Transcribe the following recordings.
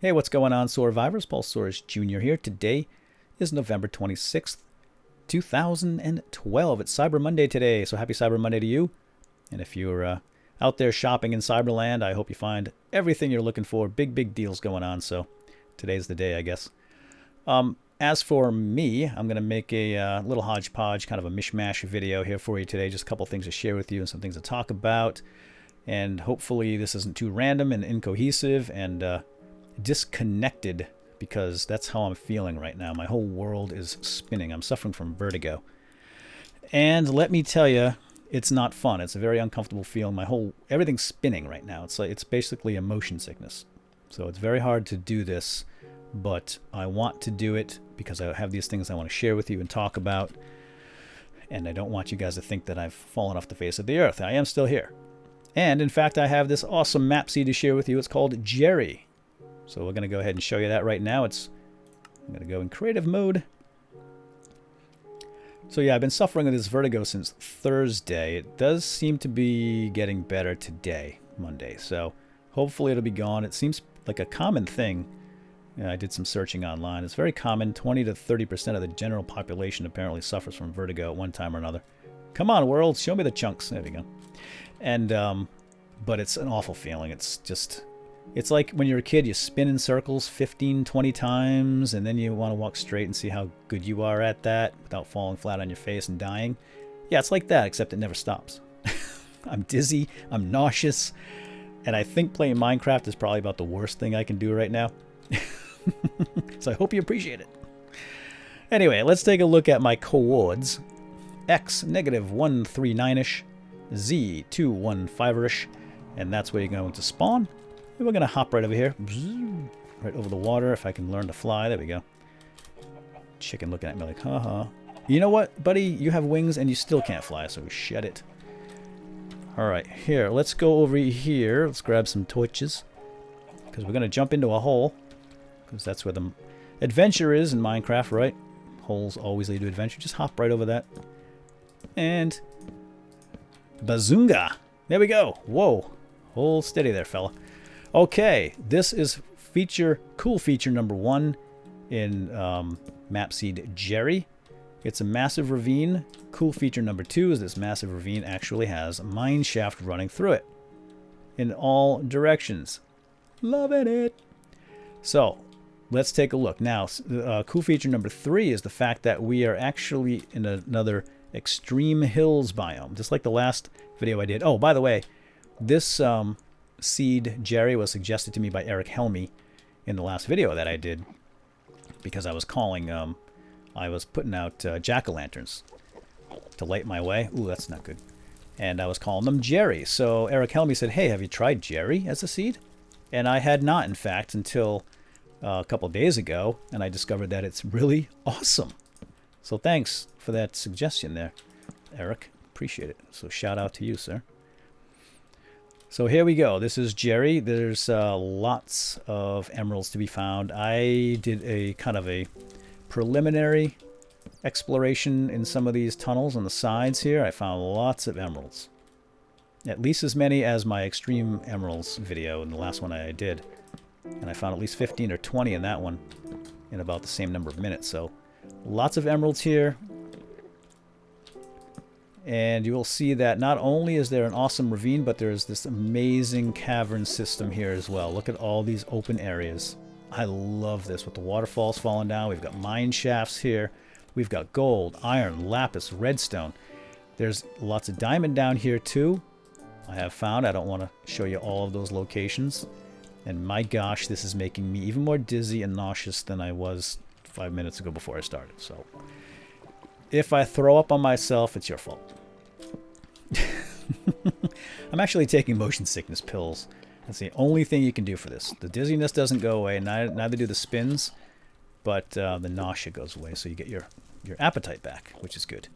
Hey, what's going on, Survivors? paulsoaresjr here. Today is November 26th, 2012. It's Cyber Monday today, so happy Cyber Monday to you. And if you're out there shopping in Cyberland, I hope you find everything you're looking for. Big deals going on, so today's the day, I guess. As for me, I'm going to make a little hodgepodge, kind of a mishmash video here for you today. Just a couple things to share with you and some things to talk about. And hopefully this isn't too random and incohesive and disconnected, because that's how I'm feeling right now. My whole world is spinning. I'm suffering from vertigo. And let me tell you, it's not fun. It's a very uncomfortable feeling. Everything's spinning right now. It's basically a motion sickness. So it's very hard to do this, but I want to do it because I have these things I want to share with you and talk about. And I don't want you guys to think that I've fallen off the face of the earth. I am still here. And in fact, I have this awesome map seed to share with you. It's called Jerry. So we're going to go ahead and show you that right now. I'm going to go in creative mode. So yeah, I've been suffering with this vertigo since Thursday. It does seem to be getting better today, Monday. So hopefully it'll be gone. It seems like a common thing. Yeah, I did some searching online. It's very common. 20 to 30% of the general population apparently suffers from vertigo at one time or another. Come on, world, show me the chunks. There we go. And but it's an awful feeling. It's like when you're a kid, you spin in circles 15, 20 times, and then you want to walk straight and see how good you are at that without falling flat on your face and dying. Yeah, it's like that, except it never stops. I'm dizzy, I'm nauseous, and I think playing Minecraft is probably about the worst thing I can do right now. So I hope you appreciate it. Anyway, let's take a look at my coords. X, -139-ish, Z, 215-ish, and that's where you're going to spawn. We're going to hop right over here. Right over the water, if I can learn to fly. There we go. Chicken looking at me like, haha. You know what, buddy? You have wings and you still can't fly, so shed it. Alright, here. Let's go over here. Let's grab some torches. Because we're going to jump into a hole. Because that's where the adventure is in Minecraft, right? Holes always lead to adventure. Just hop right over that. And bazoonga. There we go. Whoa. Hold steady there, fella. Okay, this is cool feature number 1 in Mapseed Jerry. It's a massive ravine. Cool feature number 2 is this massive ravine actually has a mine shaft running through it in all directions. Loving it. So let's take a look. Now, cool feature number 3 is the fact that we are actually in another extreme hills biome, just like the last video I did. Oh, by the way, this seed Jerry was suggested to me by Eric Helmy in the last video that I did, because I was putting out jack-o'-lanterns to light my way. Ooh, that's not good. And I was calling them Jerry. So Eric Helmy said, hey, have you tried Jerry as a seed? And I had not, in fact, until a couple days ago, and I discovered that it's really awesome. So thanks for that suggestion there, Eric. Appreciate it. So shout out to you, sir. So here we go. This is Jerry. There's lots of emeralds to be found. I did a kind of a preliminary exploration in some of these tunnels on the sides here. I found lots of emeralds. At least as many as my Extreme Emeralds video in the last one I did. And I found at least 15 or 20 in that one in about the same number of minutes. So lots of emeralds here. And you will see that not only is there an awesome ravine, but there's this amazing cavern system here as well. Look at all these open areas. I love this with the waterfalls falling down. We've got mine shafts here. We've got gold, iron, lapis, redstone. There's lots of diamond down here too. I have found. I don't want to show you all of those locations. And my gosh, this is making me even more dizzy and nauseous than I was 5 minutes ago before I started. So if I throw up on myself, it's your fault. I'm actually taking motion sickness pills. That's the only thing you can do for this. The dizziness doesn't go away, neither do the spins, but the nausea goes away, so you get your appetite back, which is good.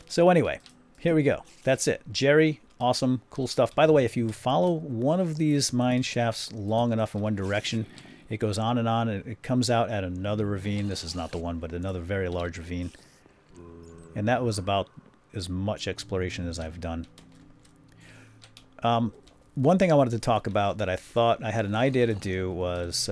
So anyway, here we go. That's it. Jerry, awesome, cool stuff. By the way, if you follow one of these mine shafts long enough in one direction, it goes on, and it comes out at another ravine. This is not the one, but another very large ravine. And that was about as much exploration as I've done. One thing I wanted to talk about that I thought I had an idea to do was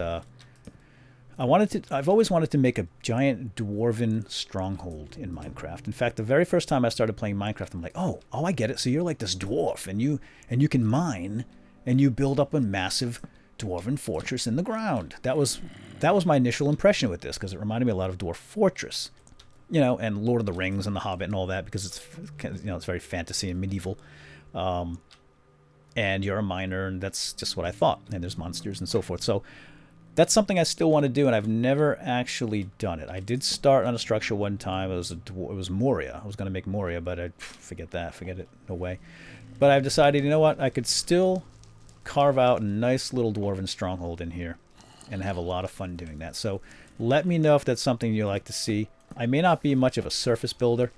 I've always wanted to make a giant dwarven stronghold in Minecraft. In fact, the very first time I started playing Minecraft, I'm like, oh, I get it. So you're like this dwarf, and you can mine, and you build up a massive dwarven fortress in the ground. That was my initial impression with this, because it reminded me a lot of Dwarf Fortress, and Lord of the Rings and The Hobbit and all that, because it's it's very fantasy and medieval. And you're a miner, and that's just what I thought. And there's monsters and so forth. So that's something I still want to do, and I've never actually done it. I did start on a structure one time. It was Moria. I was going to make Moria, but I forget it. No way. But I've decided, you know what? I could still carve out a nice little dwarven stronghold in here and have a lot of fun doing that. So let me know if that's something you like to see. I may not be much of a surface builder,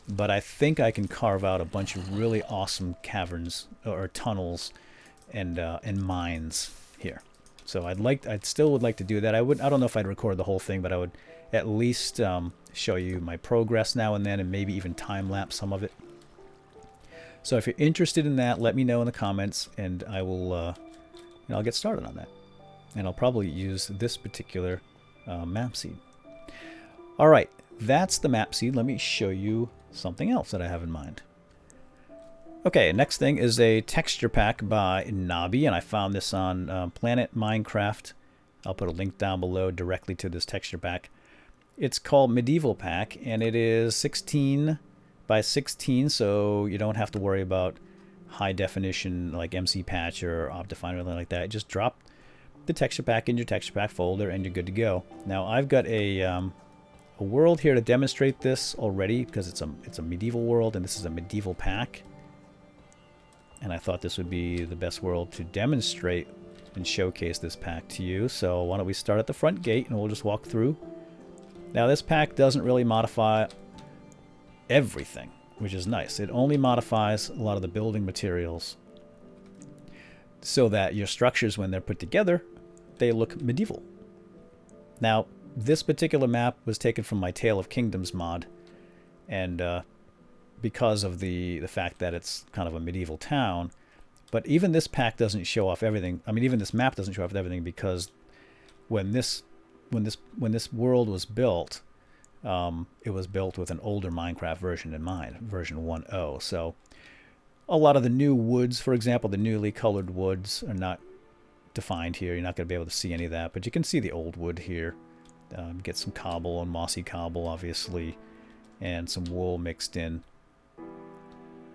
but I think I can carve out a bunch of really awesome caverns or tunnels and mines here. So I still would like to do that. I don't know if I'd record the whole thing, but I would at least show you my progress now and then, and maybe even time lapse some of it. So if you're interested in that, let me know in the comments, and I will I'll get started on that. And I'll probably use this particular map seed. All right, that's the map seed. Let me show you something else that I have in mind. Okay, next thing is a texture pack by Nobbie, and I found this on Planet Minecraft. I'll put a link down below directly to this texture pack. It's called Medieval Pack, and it is 16 by 16, so you don't have to worry about high definition like MC Patch or Optifine or anything like that. Just drop the texture pack in your texture pack folder, and you're good to go. Now I've got a world here to demonstrate this already, because it's a medieval world, and this is a medieval pack. And I thought this would be the best world to demonstrate and showcase this pack to you. So why don't we start at the front gate, and we'll just walk through. Now this pack doesn't really modify everything, which is nice. It only modifies a lot of the building materials so that your structures, when they're put together, they look medieval. Now this particular map was taken from my Tale of Kingdoms mod, and because of the fact that it's kind of a medieval town. But even this pack doesn't show off everything. I mean, even this map doesn't show off everything, because when this world was built, it was built with an older Minecraft version in mind, version 1.0. So a lot of the new woods, for example, the newly colored woods are not defined here. You're not going to be able to see any of that, but you can see the old wood here. Get some cobble and mossy cobble, obviously, and some wool mixed in.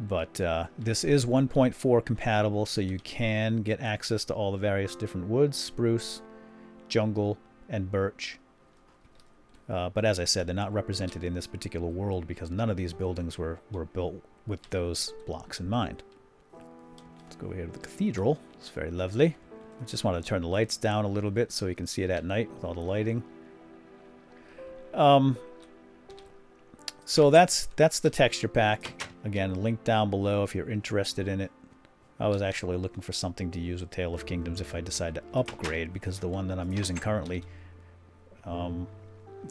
But this is 1.4 compatible, so you can get access to all the various different woods: spruce, jungle, and birch. But as I said, they're not represented in this particular world, because none of these buildings were built with those blocks in mind. Let's go here to the cathedral. It's very lovely. I just want to turn the lights down a little bit so you can see it at night with all the lighting. So that's the texture pack. Again, link down below if you're interested in it. I was actually looking for something to use with Tale of Kingdoms if I decide to upgrade, because the one that I'm using currently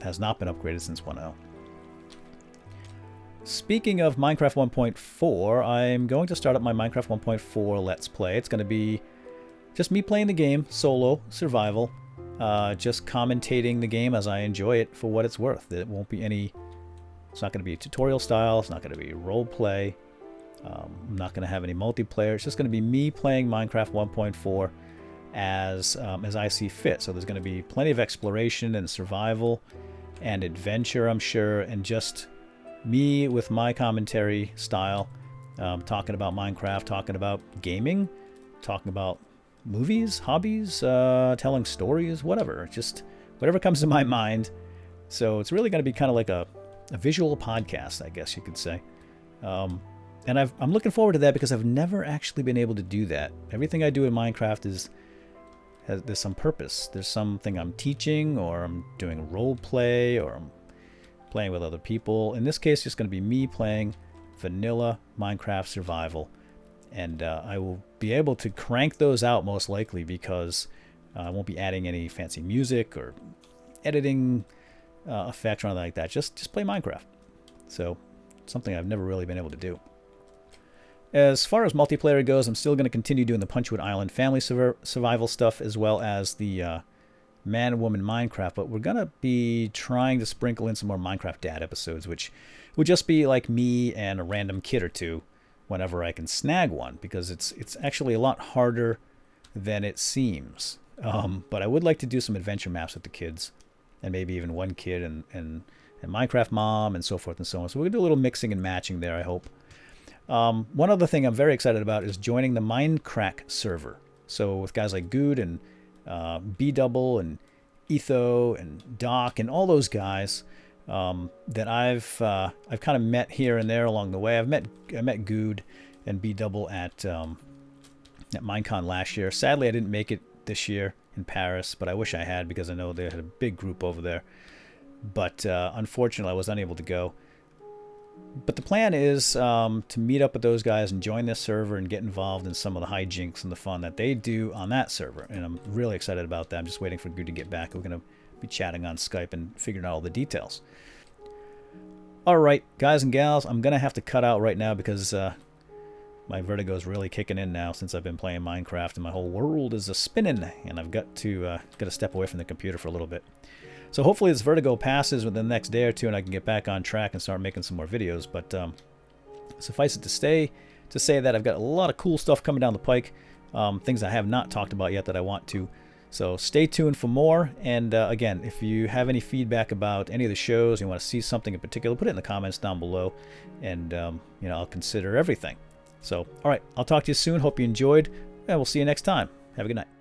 has not been upgraded since 1.0. Speaking of Minecraft 1.4, I'm going to start up my Minecraft 1.4 Let's Play. It's going to be just me playing the game, solo, survival, just commentating the game as I enjoy it for what it's worth. It won't be any... It's not going to be tutorial style. It's not going to be role play. I'm not going to have any multiplayer. It's just going to be me playing Minecraft 1.4 as I see fit. So there's going to be plenty of exploration and survival and adventure, I'm sure, and just me with my commentary style, talking about Minecraft, talking about gaming, talking about movies, hobbies, telling stories, whatever. Just whatever comes to my mind. So it's really going to be kind of like a visual podcast, I guess you could say. And I'm looking forward to that, because I've never actually been able to do that. Everything I do in Minecraft there's some purpose. There's something I'm teaching, or I'm doing role play, or I'm playing with other people. In this case, it's just going to be me playing vanilla Minecraft survival. And I will be able to crank those out most likely, because I won't be adding any fancy music or editing effects or anything like that. Just play Minecraft. So something I've never really been able to do. As far as multiplayer goes, I'm still going to continue doing the Punchwood Island family survival stuff, as well as the man and woman Minecraft, but we're going to be trying to sprinkle in some more Minecraft dad episodes, which would just be like me and a random kid or two whenever I can snag one, because it's actually a lot harder than it seems. But I would like to do some adventure maps with the kids, and maybe even one kid and Minecraft mom and so forth and so on. So we're going to do a little mixing and matching there, I hope. One other thing I'm very excited about is joining the Mindcrack server. So with guys like Good and B-Double and Etho and Doc and all those guys that I've kind of met here and there along the way. I met Good and B-Double at Minecon last year. Sadly, I didn't make it this year in Paris, but I wish I had, because I know they had a big group over there. But unfortunately, I was unable to go. But the plan is to meet up with those guys and join this server and get involved in some of the hijinks and the fun that they do on that server. And I'm really excited about that. I'm just waiting for Good to get back. We're going to be chatting on Skype and figuring out all the details. All right, guys and gals, I'm going to have to cut out right now because my vertigo is really kicking in now since I've been playing Minecraft, and my whole world is a-spinning, and I've got to step away from the computer for a little bit. So hopefully this vertigo passes within the next day or two, and I can get back on track and start making some more videos. But suffice it to say that I've got a lot of cool stuff coming down the pike, things I have not talked about yet that I want to. So stay tuned for more. And again, if you have any feedback about any of the shows, you want to see something in particular, put it in the comments down below, and you know, I'll consider everything. So, all right, I'll talk to you soon. Hope you enjoyed, and we'll see you next time. Have a good night.